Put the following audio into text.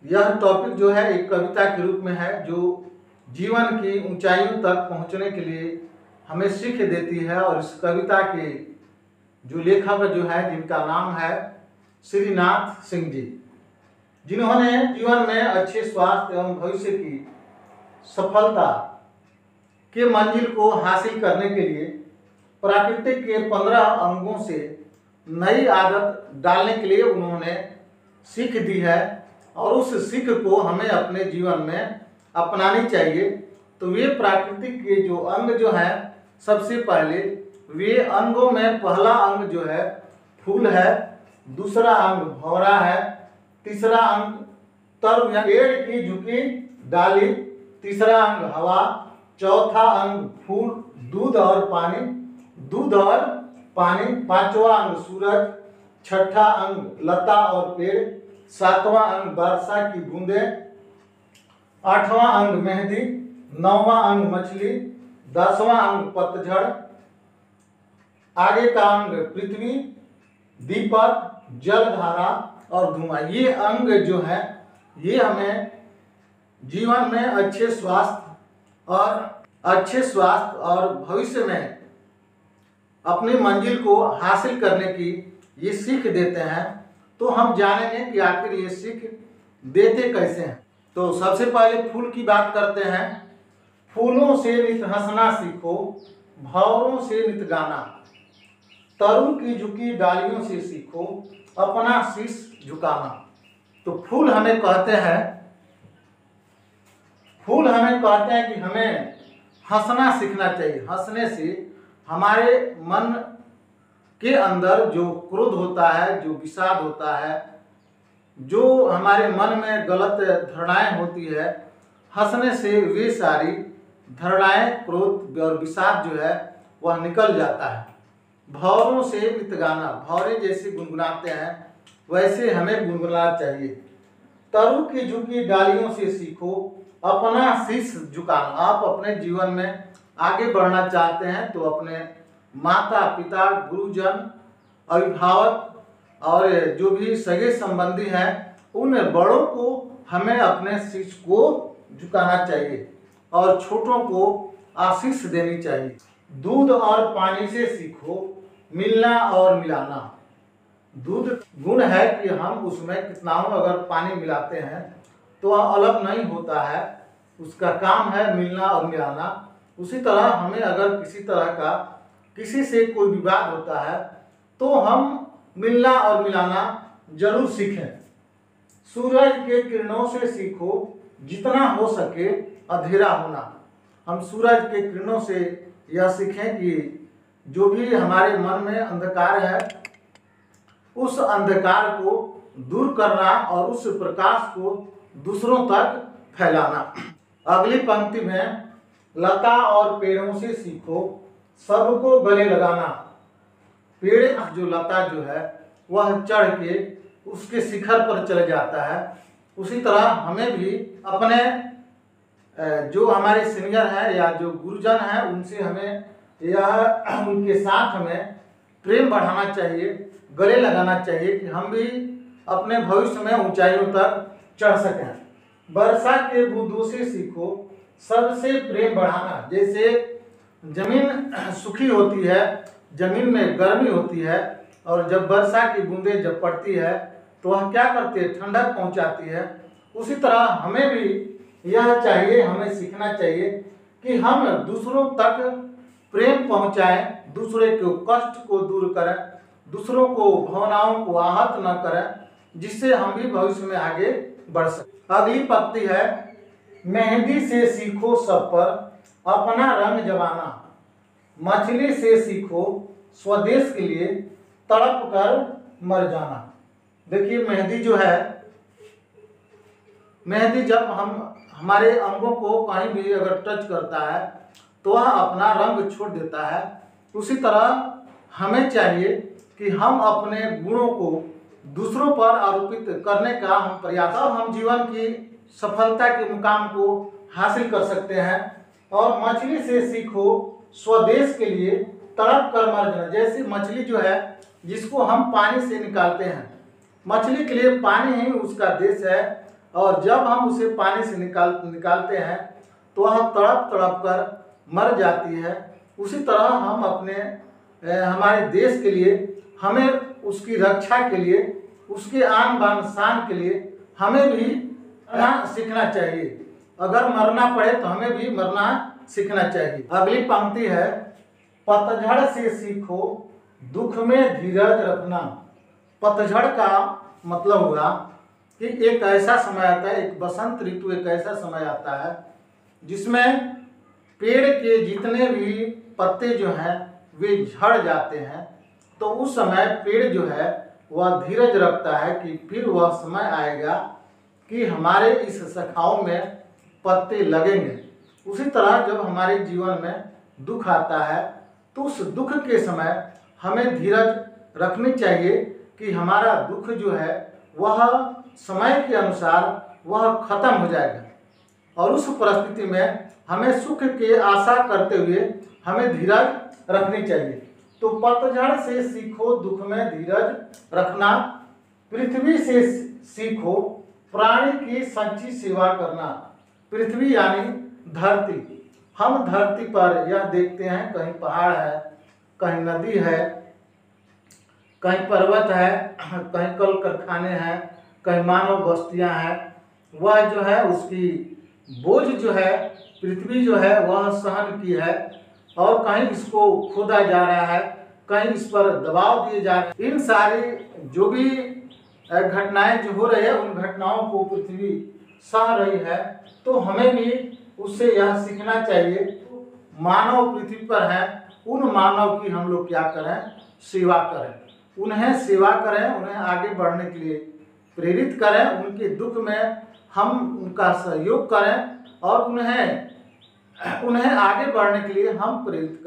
यह टॉपिक जो है एक कविता के रूप में है जो जीवन की ऊंचाइयों तक पहुंचने के लिए हमें सीख देती है। और इस कविता के जो लेखक जो है जिनका नाम है श्रीनाथ सिंह जी, जिन्होंने जीवन में अच्छे स्वास्थ्य एवं भविष्य की सफलता के मंजिल को हासिल करने के लिए प्रकृति के 15 अंगों से नई आदत डालने के लिए उन्होंने सीख दी है और उस सीख को हमें अपने जीवन में अपनानी चाहिए। तो वे प्राकृतिक के जो अंग जो है, सबसे पहले वे अंगों में पहला अंग जो है फूल है, दूसरा अंग भौरा है, तीसरा अंग तरु या पेड़ की झुकी डाली, तीसरा अंग हवा, चौथा अंग फूल, दूध और पानी, पांचवा अंग सूरज, छठा अंग लता और पेड़, सातवां अंग वर्षा की बूंदें, आठवां अंग मेहंदी, नौवां अंग मछली, 10वां अंग पतझड़, आगे का अंग पृथ्वी, दीपक, जलधारा और धुआं। ये अंग जो है ये हमें जीवन में अच्छे स्वास्थ्य और भविष्य में अपनी मंजिल को हासिल करने की ये सीख देते हैं। तो हम जानेंगे कि आखिर ये सीख देते कैसे हैं। तो सबसे पहले फूल की बात करते हैं। फूलों से नित हंसना सीखो, भंवरों से नित गाना, तरु की झुकी डालियों से सीखो, अपना शीश झुकाना। तो फूल हमें कहते हैं कि हमें हंसना सीखना चाहिए। हंसने से हमारे मन के अंदर जो क्रोध होता है, जो विषाद होता है, जो हमारे मन में गलत धारणाएं होती है, हंसने से वे सारी धारणाएं, क्रोध और विषाद जो है वह निकल जाता है। भंवरों से नित गाना, भंवरे जैसे गुनगुनाते हैं वैसे हमें गुनगुनाना चाहिए। तरु की झुकी डालियों से सीखो, अपना शीश झुकाना। आप अपने जीवन में आगे बढ़ना चाहते हैं तो अपने माता पिता, गुरुजन, अभिभावक और जो भी सगे संबंधी हैं उन बड़ों को हमें अपने शीश को झुकाना चाहिए और छोटों को आशीष देनी चाहिए। दूध और पानी से सीखो, मिलना और मिलाना। दूध गुण है कि हम उसमें कितना अगर पानी मिलाते हैं तो वह अलग नहीं होता है, उसका काम है मिलना और मिलाना। उसी तरह हमें अगर किसी तरह का किसी से कोई विवाद होता है तो हम मिलना और मिलाना जरूर सीखें। सूरज के किरणों से सीखो, जितना हो सके अंधेरा होना। हम सूरज के किरणों से यह सीखें कि जो भी हमारे मन में अंधकार है उस अंधकार को दूर करना और उस प्रकाश को दूसरों तक फैलाना। अगली पंक्ति में लता और पेड़ों से सीखो, सबको गले लगाना। पेड़ जो लता जो है वह चढ़ के उसके शिखर पर चले जाता है। उसी तरह हमें भी अपने जो हमारे सीनियर हैं या जो गुरुजन हैं उनसे हमें उनके साथ हमें प्रेम बढ़ाना चाहिए, गले लगाना चाहिए कि हम भी अपने भविष्य में ऊंचाइयों तक चढ़ सकें। वर्षा के बूंदों से सीखो, सबसे प्रेम बढ़ाना। जैसे जमीन सूखी होती है, जमीन में गर्मी होती है और जब वर्षा की बूंदें जब पड़ती है तो वह क्या करती है, ठंडक पहुंचाती है। उसी तरह हमें भी यह चाहिए, हमें सीखना चाहिए कि हम दूसरों तक प्रेम पहुंचाएं, दूसरे के कष्ट को दूर करें, दूसरों को भावनाओं को आहत न करें, जिससे हम भी भविष्य में आगे बढ़ सकें। अगली पंक्ति है, मेहंदी से सीखो सब पर अपना रंग जमाना, मछली से सीखो स्वदेश के लिए तड़प कर मर जाना। देखिए मेहंदी जो है, मेहंदी जब हमारे अंगों को कहीं भी अगर टच करता है तो वह अपना रंग छोड़ देता है। उसी तरह हमें चाहिए कि हम अपने गुणों को दूसरों पर आरोपित करने का हम प्रयास, और हम जीवन की सफलता के मुकाम को हासिल कर सकते हैं। और मछली से सीखो स्वदेश के लिए तड़प कर मर जाना। जैसे मछली जो है जिसको हम पानी से निकालते हैं, मछली के लिए पानी ही उसका देश है और जब हम उसे पानी से निकालते हैं तो वह तड़प तड़प कर मर जाती है। उसी तरह हम हमारे देश के लिए, हमें उसकी रक्षा के लिए, उसके आन बान शान के लिए हमें भी सीखना चाहिए। अगर मरना पड़े तो हमें भी मरना सीखना चाहिए। अगली पंक्ति है, पतझड़ से सीखो दुख में धीरज रखना। पतझड़ का मतलब हुआ कि एक ऐसा समय आता है, एक बसंत ऋतु एक ऐसा समय आता है जिसमें पेड़ के जितने भी पत्ते जो हैं वे झड़ जाते हैं। तो उस समय पेड़ जो है वह धीरज रखता है कि फिर वह समय आएगा कि हमारे इस शाखाओं में पत्ते लगेंगे। उसी तरह जब हमारे जीवन में दुख आता है तो उस दुख के समय हमें धीरज रखनी चाहिए कि हमारा दुख जो है वह समय के अनुसार वह खत्म हो जाएगा, और उस परिस्थिति में हमें सुख की आशा करते हुए हमें धीरज रखनी चाहिए। तो पतझड़ से सीखो दुख में धीरज रखना, पृथ्वी से सीखो प्राणी की सच्ची सेवा करना। पृथ्वी यानी धरती। हम धरती पर यह देखते हैं, कहीं पहाड़ है, कहीं नदी है, कहीं पर्वत है, कहीं कल कारखाने हैं, कहीं मानव बस्तियां हैं। वह जो है उसकी बोझ जो है पृथ्वी जो है वह सहन की है, और कहीं इसको खोदा जा रहा है, कहीं इस पर दबाव दिए जा रहे हैं। इन सारी जो भी घटनाएं जो हो रही है उन घटनाओं को पृथ्वी सह रही है। तो हमें भी उससे यह सीखना चाहिए, मानव पृथ्वी पर है, उन मानव की हम लोग क्या करें, सेवा करें, उन्हें सेवा करें, उन्हें आगे बढ़ने के लिए प्रेरित करें, उनके दुख में हम उनका सहयोग करें और उन्हें आगे बढ़ने के लिए हम प्रेरित करें।